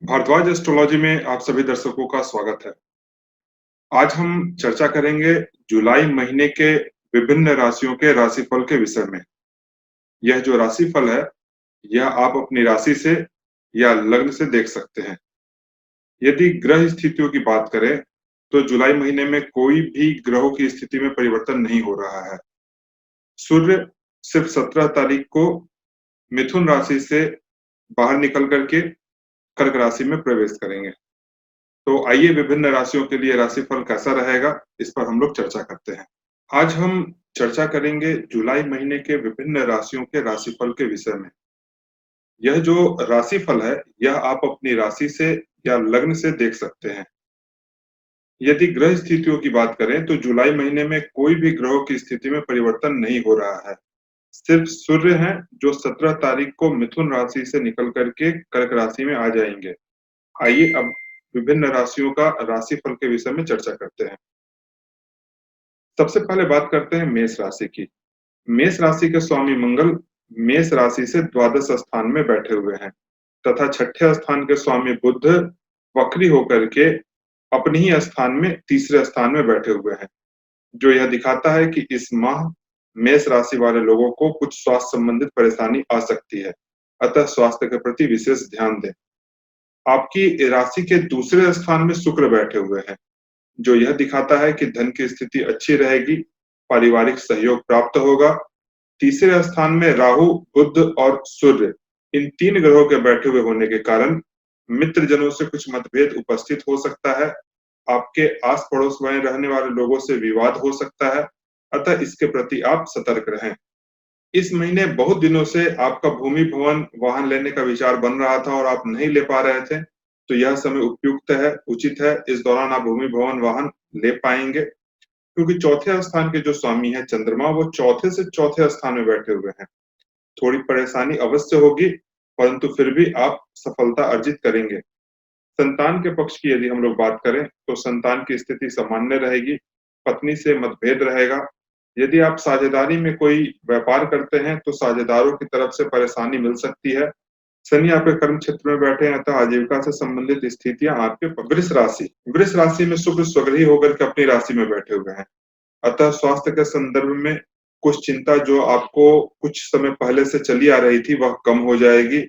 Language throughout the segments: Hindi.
भारद्वाज एस्ट्रोलॉजी में आप सभी दर्शकों का स्वागत है। आज हम चर्चा करेंगे जुलाई महीने के विभिन्न राशियों के राशिफल के विषय में। यह जो राशिफल है, यह आप अपनी राशि से या लग्न से देख सकते हैं। यदि ग्रह स्थितियों की बात करें, तो जुलाई महीने में कोई भी ग्रहों की स्थिति में परिवर्तन नहीं हो रहा है। सूर्य सिर्फ 17 तारीख को मिथुन राशि से बाहर निकल करके कर्क राशि में प्रवेश करेंगे। तो आइए विभिन्न राशियों के लिए राशिफल कैसा रहेगा, इस पर हम लोग चर्चा करते हैं। आज हम चर्चा करेंगे जुलाई महीने के विभिन्न राशियों के राशिफल के विषय में। यह जो राशिफल है, यह आप अपनी राशि से या लग्न से देख सकते हैं। यदि ग्रह स्थितियों की बात करें, तो जुलाई महीने में कोई भी ग्रहों की स्थिति में परिवर्तन नहीं हो रहा है। सिर्फ सूर्य हैं, जो 17 तारीख को मिथुन राशि से निकल करके कर्क राशि में आ जाएंगे। आइए अब विभिन्न राशियों का राशिफल के विषय में चर्चा करते हैं। सबसे पहले बात करते हैं मेष राशि की। मेष राशि के स्वामी मंगल मेष राशि से द्वादश स्थान में बैठे हुए हैं तथा छठे स्थान के स्वामी बुध वक्री होकर के अपने ही स्थान में तीसरे स्थान में बैठे हुए हैं, जो यह दिखाता है कि इस माह मेष राशि वाले लोगों को कुछ स्वास्थ्य संबंधित परेशानी आ सकती है। अतः स्वास्थ्य के प्रति विशेष ध्यान दें। आपकी राशि के दूसरे स्थान में शुक्र बैठे हुए हैं, जो यह दिखाता है कि धन की स्थिति अच्छी रहेगी, पारिवारिक सहयोग प्राप्त होगा। तीसरे स्थान में राहु, बुध और सूर्य, इन 3 ग्रहों के बैठे हुए होने के कारण मित्रजनों से कुछ मतभेद उपस्थित हो सकता है। आपके आस-पड़ोस में रहने वाले लोगों से विवाद हो सकता है, अतः इसके प्रति आप सतर्क रहें। इस महीने बहुत दिनों से आपका भूमि, भवन, वाहन लेने का विचार बन रहा था और आप नहीं ले पा रहे थे, तो यह समय उपयुक्त है, उचित है। इस दौरान आप भूमि, भवन, वाहन ले पाएँगे, क्योंकि चौथे स्थान के जो स्वामी हैं चंद्रमा, वो चौथे से चौथे स्थान में बैठे हुए हैं। थोड़ी परेशानी अवश्य होगी, परंतु फिर भी आप सफलता अर्जित करेंगे। संतान के पक्ष की यदि हम लोग बात करें, तो संतान की स्थिति सामान्य रहेगी, पत्नी से मतभेद रहेगा। यदि आप साझेदारी में कोई व्यापार करते हैं, तो साझेदारों की तरफ से परेशानी मिल सकती है। शनि आपके कर्म क्षेत्र में बैठे हैं, अतः आजीविका से संबंधित स्थितियां आपके वृष राशि में शुक्र स्वगृही होकर के अपनी राशि में बैठे हुए हैं। अतः स्वास्थ्य के संदर्भ में कुछ चिंता जो आपको कुछ समय पहले से चली आ रही थी, वह कम हो जाएगी।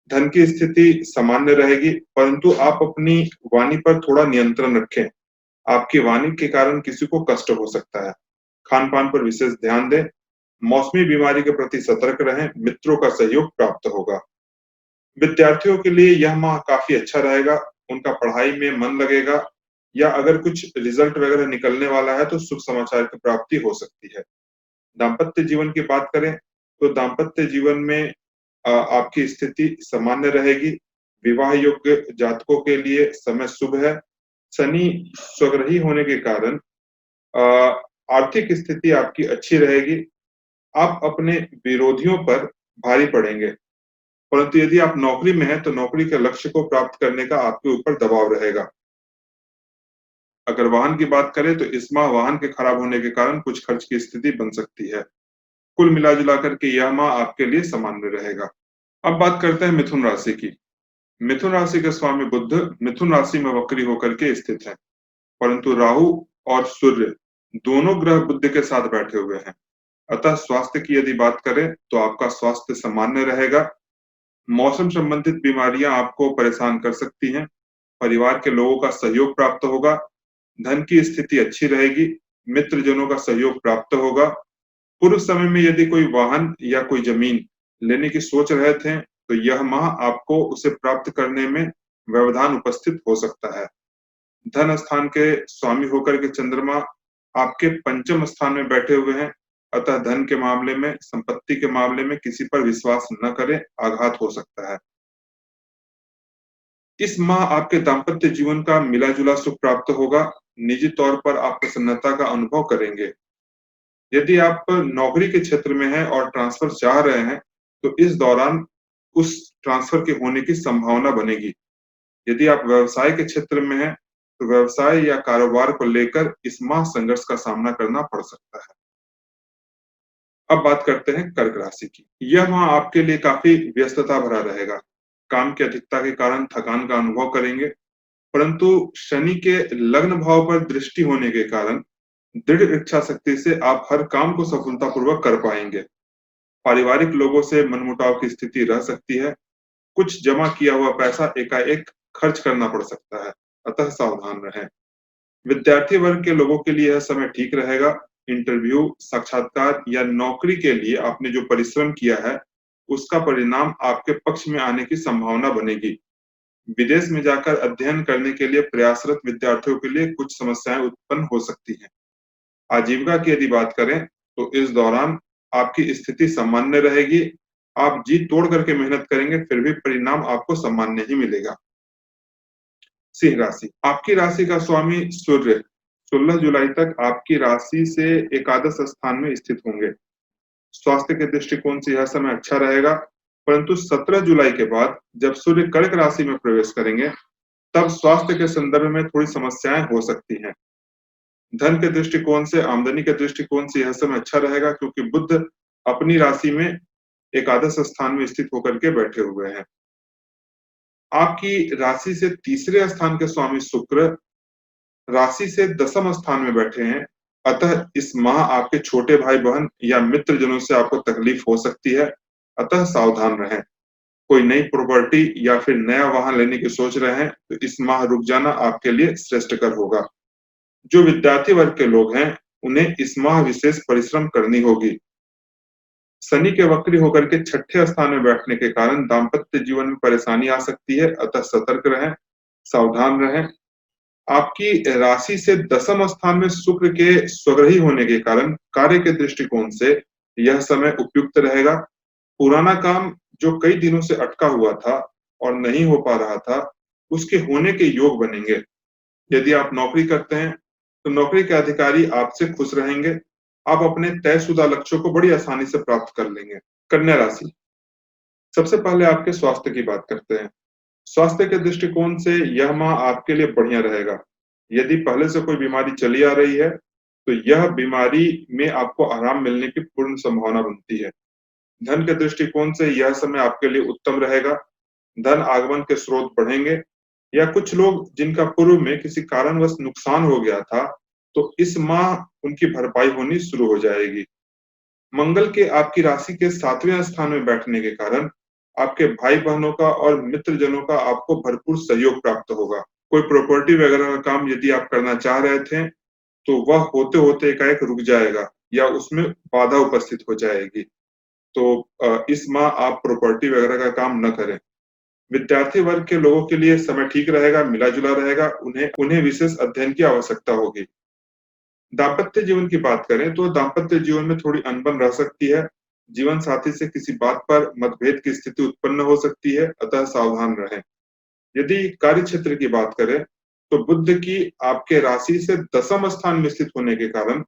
धन की स्थिति सामान्य रहेगी, परंतु आप अपनी वाणी पर थोड़ा नियंत्रण रखें। आपकी वाणी के कारण किसी को कष्ट हो सकता है। खान-पान पर विशेष ध्यान दें। मौसमी बीमारी के प्रति सतर्क रहें, मित्रों का सहयोग प्राप्त होगा। विद्यार्थियों के लिए यह माह काफ़ी अच्छा रहेगा, उनका पढ़ाई में मन लगेगा, या अगर कुछ रिज़ल्ट वगैरह निकलने वाला है, तो शुभ समाचार की प्राप्ति हो सकती है। दाम्पत्य जीवन की बात करें, तो दाम्पत्य जीवन में आपकी स्थिति सामान्य रहेगी। विवाह योग्य जातकों के लिए समय शुभ है। शनि स्वग्रही होने के कारण आर्थिक स्थिति आपकी अच्छी रहेगी। आप अपने विरोधियों पर भारी पड़ेंगे, परंतु यदि आप नौकरी में हैं, तो नौकरी के लक्ष्य को प्राप्त करने का आपके ऊपर दबाव रहेगा। अगर वाहन की बात करें, तो इस माह वाहन के खराब होने के कारण कुछ खर्च की स्थिति बन सकती है। कुल मिला-जुला कर के यह माह आपके लिए सामान्य रहेगा। अब बात करते हैं मिथुन राशि की। मिथुन राशि के स्वामी बुध मिथुन राशि में वक्री होकर के स्थित हैं, परंतु राहु और सूर्य दोनों ग्रह बुध के साथ बैठे हुए हैं। अतः स्वास्थ्य की यदि बात करें, तो आपका स्वास्थ्य सामान्य रहेगा। मौसम संबंधित बीमारियां आपको परेशान कर सकती हैं। परिवार के लोगों का सहयोग प्राप्त होगा। धन की स्थिति अच्छी रहेगी। मित्रजनों का सहयोग प्राप्त होगा। पूर्व समय में यदि कोई वाहन या कोई जमीन लेने की सोच रहे थे, तो यह माह आपको उसे प्राप्त करने में व्यवधान उपस्थित हो सकता है। धन स्थान के स्वामी होकर के चंद्रमा आपके पंचम स्थान में बैठे हुए हैं, अतः धन के मामले में, संपत्ति के मामले में किसी पर विश्वास न करें, आघात हो सकता है। इस माह आपके दाम्पत्य जीवन का मिला-जुला सुख प्राप्त होगा। निजी तौर पर आप प्रसन्नता का अनुभव करेंगे। यदि आप नौकरी के क्षेत्र में हैं और ट्रांसफर चाह रहे हैं, तो इस दौरान उस ट्रांसफर के होने की संभावना बनेगी। यदि आप व्यवसाय के क्षेत्र में हैं, तो व्यवसाय या कारोबार को लेकर इस माह संघर्ष का सामना करना पड़ सकता है। अब बात करते हैं कर्क राशि की। यह माह आपके लिए काफ़ी व्यस्तता भरा रहेगा। काम की अधिकता के कारण थकान का अनुभव करेंगे, परंतु शनि के लग्न भाव पर दृष्टि होने के कारण दृढ़ इच्छा शक्ति से आप हर काम को सफलतापूर्वक कर पाएंगे। पारिवारिक लोगों से मनमुटाव की स्थिति रह सकती है। कुछ जमा किया हुआ पैसा एकाएक खर्च करना पड़ सकता है, अतः सावधान रहें। विद्यार्थी वर्ग के लोगों के लिए यह समय ठीक रहेगा। इंटरव्यू, साक्षात्कार या नौकरी के लिए आपने जो परिश्रम किया है, उसका परिणाम आपके पक्ष में आने की संभावना बनेगी। विदेश में जाकर अध्ययन करने के लिए प्रयासरत विद्यार्थियों के लिए कुछ समस्याएं उत्पन्न हो सकती हैं। आजीविका की यदि बात करें, तो इस दौरान आपकी स्थिति सामान्य रहेगी। आप जी तोड़ करके मेहनत करेंगे, फिर भी परिणाम आपको सामान्य ही मिलेगा। सिंह राशि, आपकी राशि का स्वामी सूर्य 16 जुलाई तक आपकी राशि से एकादश स्थान में स्थित होंगे। स्वास्थ्य के दृष्टिकोण से यह समय अच्छा रहेगा, परंतु 17 जुलाई के बाद जब सूर्य कर्क राशि में प्रवेश करेंगे, तब स्वास्थ्य के संदर्भ में थोड़ी समस्याएं हो सकती हैं। धन के दृष्टिकोण से, आमदनी के दृष्टिकोण से यह समय अच्छा रहेगा, क्योंकि बुध अपनी राशि में एकादश स्थान में स्थित होकर के बैठे हुए हैं। आपकी राशि से तीसरे स्थान के स्वामी शुक्र राशि से दसम स्थान में बैठे हैं, अतः इस माह आपके छोटे भाई बहन या मित्र जनों से आपको तकलीफ हो सकती है, अतः सावधान रहें। कोई नई प्रॉपर्टी या फिर नया वाहन लेने की सोच रहे हैं, तो इस माह रुक जाना आपके लिए श्रेष्ठकर होगा। जो विद्यार्थी वर्ग के लोग हैं, उन्हें इस माह विशेष परिश्रम करनी होगी। शनि के वक्री होकर के छठे स्थान में बैठने के कारण दाम्पत्य जीवन में परेशानी आ सकती है, अतः सतर्क रहें, सावधान रहें। आपकी राशि से दसम स्थान में शुक्र के स्वग्रही होने के कारण कार्य के दृष्टिकोण से यह समय उपयुक्त रहेगा। पुराना काम जो कई दिनों से अटका हुआ था और नहीं हो पा रहा था, उसके होने के योग बनेंगे। यदि आप नौकरी करते हैं, तो नौकरी के अधिकारी आपसे खुश रहेंगे। आप अपने तयशुदा लक्ष्यों को बड़ी आसानी से प्राप्त कर लेंगे। कन्या राशि, सबसे पहले आपके स्वास्थ्य की बात करते हैं। स्वास्थ्य के दृष्टिकोण से यह माह आपके लिए बढ़िया रहेगा। यदि पहले से कोई बीमारी चली आ रही है, तो यह बीमारी में आपको आराम मिलने की पूर्ण संभावना बनती है। धन के दृष्टिकोण से यह समय आपके लिए उत्तम रहेगा। धन आगमन के स्रोत बढ़ेंगे, या कुछ लोग जिनका पूर्व में किसी कारणवश नुकसान हो गया था, तो इस माह उनकी भरपाई होनी शुरू हो जाएगी। मंगल के आपकी राशि के 7वें स्थान में बैठने के कारण आपके भाई बहनों का और मित्र जनों का आपको भरपूर सहयोग प्राप्त होगा। कोई प्रॉपर्टी वगैरह का काम यदि आप करना चाह रहे थे, तो वह होते होते एकाएक रुक जाएगा या उसमें बाधा उपस्थित हो जाएगी। तो इस माह आप प्रॉपर्टी वगैरह का काम न करें। विद्यार्थी वर्ग के लोगों के लिए समय ठीक रहेगा, मिला-जुला रहेगा। उन्हें विशेष अध्ययन की आवश्यकता होगी। दाम्पत्य जीवन की बात करें, तो दाम्पत्य जीवन में थोड़ी अनबन रह सकती है। जीवन साथी से किसी बात पर मतभेद की स्थिति उत्पन्न हो सकती है, अतः सावधान रहें। यदि कार्य क्षेत्र की बात करें, तो बुध की आपके राशि से दसम स्थान में स्थित होने के कारण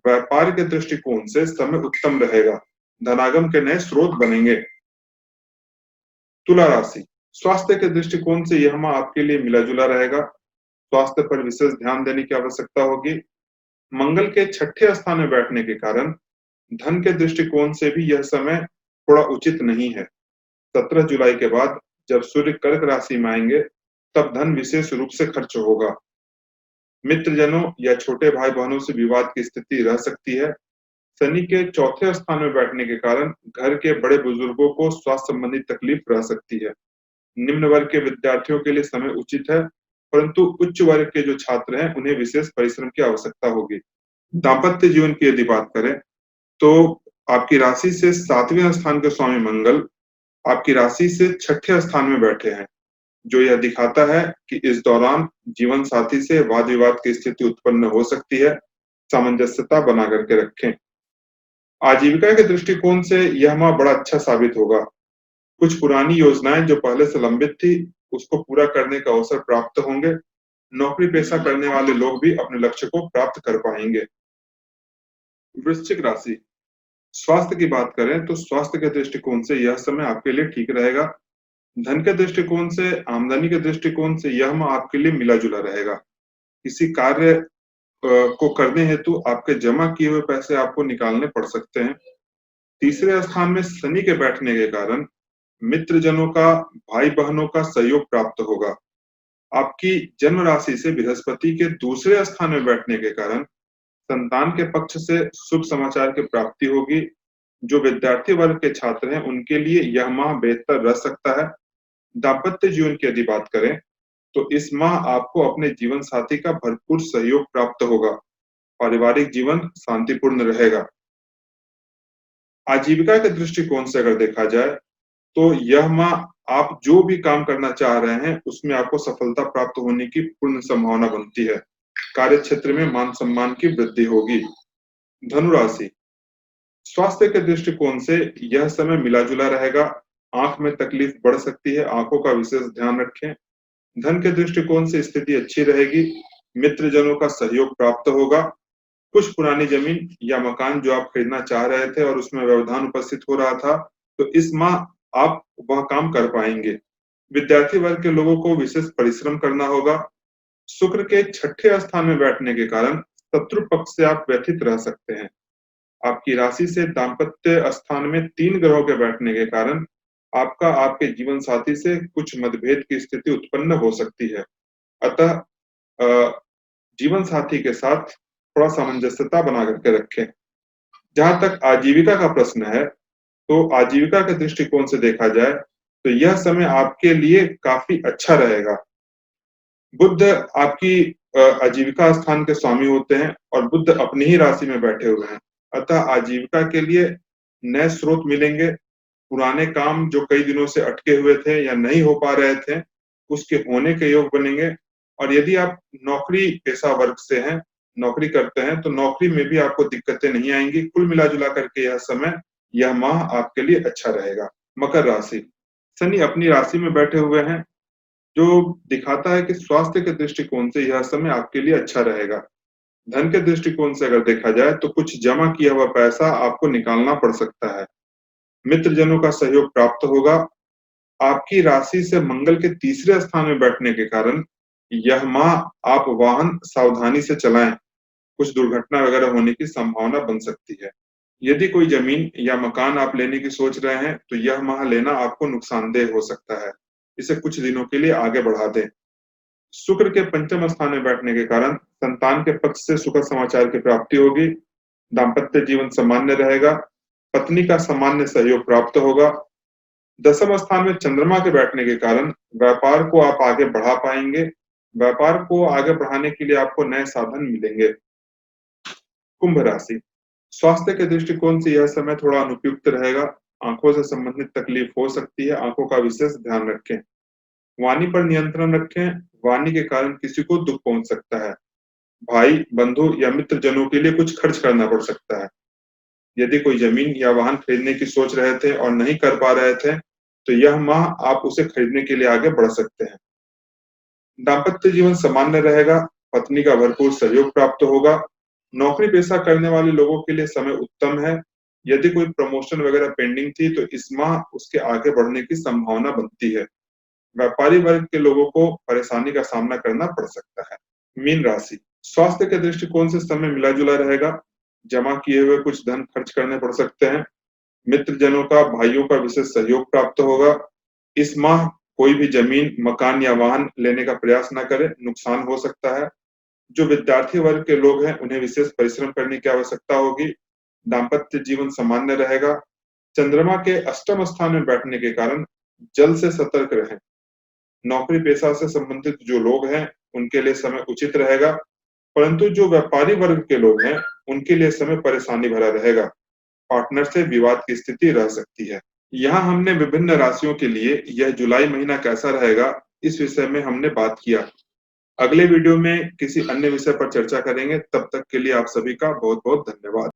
व्यापार के दृष्टिकोण से समय उत्तम रहेगा। धनागम के नए स्रोत बनेंगे। तुला राशि, स्वास्थ्य के दृष्टिकोण से यह माह आपके लिए मिला-जुला रहेगा। स्वास्थ्य पर विशेष ध्यान देने की आवश्यकता होगी। मंगल के छठे स्थान में बैठने के कारण धन के दृष्टिकोण से भी यह समय थोड़ा उचित नहीं है। 17 जुलाई के बाद जब सूर्य कर्क राशि में आएंगे, तब धन विशेष रूप से खर्च होगा। मित्रजनों या छोटे भाई बहनों से विवाद की स्थिति रह सकती है। शनि के चौथे स्थान में बैठने के कारण घर के बड़े बुजुर्गों को स्वास्थ्य संबंधी तकलीफ रह सकती है। निम्न वर्ग के विद्यार्थियों के लिए समय उचित है, परंतु उच्च वर्ग के जो छात्र हैं, उन्हें विशेष परिश्रम की आवश्यकता होगी। दाम्पत्य जीवन की यदि बात करें, तो आपकी राशि से 7वें स्थान के स्वामी मंगल आपकी राशि से छठे स्थान में बैठे हैं, जो यह दिखाता है कि इस दौरान जीवन साथी से वाद विवाद की स्थिति उत्पन्न हो सकती है। सामंजस्यता बना करके रखें। आजीविका के दृष्टिकोण से यह माह बड़ा अच्छा साबित होगा। कुछ पुरानी योजनाएं जो पहले से लंबित थी, उसको पूरा करने का अवसर प्राप्त होंगे। नौकरी पेशा करने वाले लोग भी अपने लक्ष्य को प्राप्त कर पाएंगे। वृश्चिक राशि, स्वास्थ्य की बात करें, तो स्वास्थ्य के दृष्टिकोण से यह समय आपके लिए ठीक रहेगा। धन के दृष्टिकोण से, आमदनी के दृष्टिकोण से यह माह आपके लिए मिला-जुला रहेगा। किसी कार्य को करने हेतु आपके जमा किए हुए पैसे आपको निकालने पड़ सकते हैं। तीसरे स्थान में शनि के बैठने के कारण मित्रजनों का, भाई-बहनों का सहयोग प्राप्त होगा। आपकी जन्म राशि से बृहस्पति के दूसरे स्थान में बैठने के कारण संतान के पक्ष से शुभ समाचार की प्राप्ति होगी। जो विद्यार्थी वर्ग के छात्र हैं, उनके लिए यह माह बेहतर रह सकता है। दाम्पत्य जीवन की यदि बात करें, तो इस माह आपको अपने जीवन साथी का भरपूर सहयोग प्राप्त होगा। पारिवारिक जीवन शांतिपूर्ण रहेगा। आजीविका के दृष्टिकोण से अगर देखा जाए, तो यह माह आप जो भी काम करना चाह रहे हैं, उसमें आपको सफलता प्राप्त होने की पूर्ण संभावना बनती है। कार्यक्षेत्र में मान-सम्मान की वृद्धि होगी। धनु राशि, स्वास्थ्य के दृष्टिकोण से यह समय मिला-जुला रहेगा। आँख में तकलीफ बढ़ सकती है, आँखों का विशेष ध्यान रखें। धन के दृष्टिकोण से स्थिति अच्छी रहेगी। मित्रजनों का सहयोग प्राप्त होगा। कुछ पुरानी जमीन या मकान जो आप खरीदना चाह रहे थे और उसमें व्यवधान उपस्थित हो रहा था, तो इस माह आप वह काम कर पाएँगे। विद्यार्थी वर्ग के लोगों को विशेष परिश्रम करना होगा। शुक्र के छठे स्थान में बैठने के कारण शत्रु पक्ष से आप व्यथित रह सकते हैं। आपकी राशि से दाम्पत्य स्थान में 3 ग्रहों के बैठने के कारण आपका आपके जीवन साथी से कुछ मतभेद की स्थिति उत्पन्न हो सकती है। अतः जीवन साथी के साथ थोड़ा सामंजस्यता बना करके रखें। जहाँ तक आजीविका का प्रश्न है, तो आजीविका के दृष्टिकोण से देखा जाए, तो यह समय आपके लिए काफ़ी अच्छा रहेगा। बुध आपकी आजीविका स्थान के स्वामी होते हैं और बुध अपनी ही राशि में बैठे हुए हैं। अतः आजीविका के लिए नए स्रोत मिलेंगे। पुराने काम जो कई दिनों से अटके हुए थे या नहीं हो पा रहे थे, उसके होने के योग बनेंगे। और यदि आप नौकरी पेशा वर्ग से हैं, नौकरी करते हैं, तो नौकरी में भी आपको दिक्कतें नहीं आएँगी। कुल मिला-जुला करके यह समय, यह माह आपके लिए अच्छा रहेगा। मकर राशि, शनि अपनी राशि में बैठे हुए हैं, जो दिखाता है कि स्वास्थ्य के दृष्टिकोण से यह समय आपके लिए अच्छा रहेगा। धन के दृष्टिकोण से अगर देखा जाए, तो कुछ जमा किया हुआ पैसा आपको निकालना पड़ सकता है। मित्रजनों का सहयोग प्राप्त होगा। आपकी राशि से मंगल के तीसरे स्थान में बैठने के कारण यह माह आप वाहन सावधानी से चलाएँ। कुछ दुर्घटना वगैरह होने की संभावना बन सकती है। यदि कोई ज़मीन या मकान आप लेने की सोच रहे हैं, तो यह माह लेना आपको नुकसानदेह हो सकता है। इसे कुछ दिनों के लिए आगे बढ़ा दें। शुक्र के पंचम स्थान में बैठने के कारण संतान के पक्ष से सुखद समाचार की प्राप्ति होगी। दाम्पत्य जीवन सामान्य रहेगा। पत्नी का सामान्य सहयोग प्राप्त होगा। दसम स्थान में चंद्रमा के बैठने के कारण व्यापार को आप आगे बढ़ा पाएँगे। व्यापार को आगे बढ़ाने के लिए आपको नए साधन मिलेंगे। कुंभ राशि, स्वास्थ्य के दृष्टिकोण से यह समय थोड़ा अनुपयुक्त रहेगा। आँखों से संबंधित तकलीफ हो सकती है, आँखों का विशेष ध्यान रखें। वाणी पर नियंत्रण रखें, वाणी के कारण किसी को दुःख पहुँच सकता है। भाई, बंधु या मित्रजनों के लिए कुछ खर्च करना पड़ सकता है। यदि कोई ज़मीन या वाहन खरीदने की सोच रहे थे और नहीं कर पा रहे थे, तो यह माह आप उसे खरीदने के लिए आगे बढ़ सकते हैं। दाम्पत्य जीवन सामान्य रहेगा, पत्नी का भरपूर सहयोग प्राप्त होगा। नौकरी पेशा करने वाले लोगों के लिए समय उत्तम है। यदि कोई प्रमोशन वगैरह पेंडिंग थी, तो इस माह उसके आगे बढ़ने की संभावना बनती है। व्यापारी वर्ग के लोगों को परेशानी का सामना करना पड़ सकता है। मीन राशि, स्वास्थ्य के दृष्टिकोण से समय मिला-जुला रहेगा। जमा किए हुए कुछ धन खर्च करने पड़ सकते हैं। मित्रजनों का, भाइयों का विशेष सहयोग प्राप्त होगा। इस माह कोई भी जमीन, मकान या वाहन लेने का प्रयास न करें, नुकसान हो सकता है। जो विद्यार्थी वर्ग के लोग हैं, उन्हें विशेष परिश्रम करने की आवश्यकता होगी। दाम्पत्य जीवन सामान्य रहेगा। चंद्रमा के अष्टम स्थान में बैठने के कारण जल से सतर्क रहें। नौकरी पेशा से संबंधित जो लोग हैं, उनके लिए समय उचित रहेगा, परंतु जो व्यापारी वर्ग के लोग हैं, उनके लिए समय परेशानी भरा रहेगा। पार्टनर से विवाद की स्थिति रह सकती है। यहाँ हमने विभिन्न राशियों के लिए यह जुलाई महीना कैसा रहेगा, इस विषय में हमने बात किया। अगले वीडियो में किसी अन्य विषय पर चर्चा करेंगे। तब तक के लिए आप सभी का बहुत-बहुत धन्यवाद।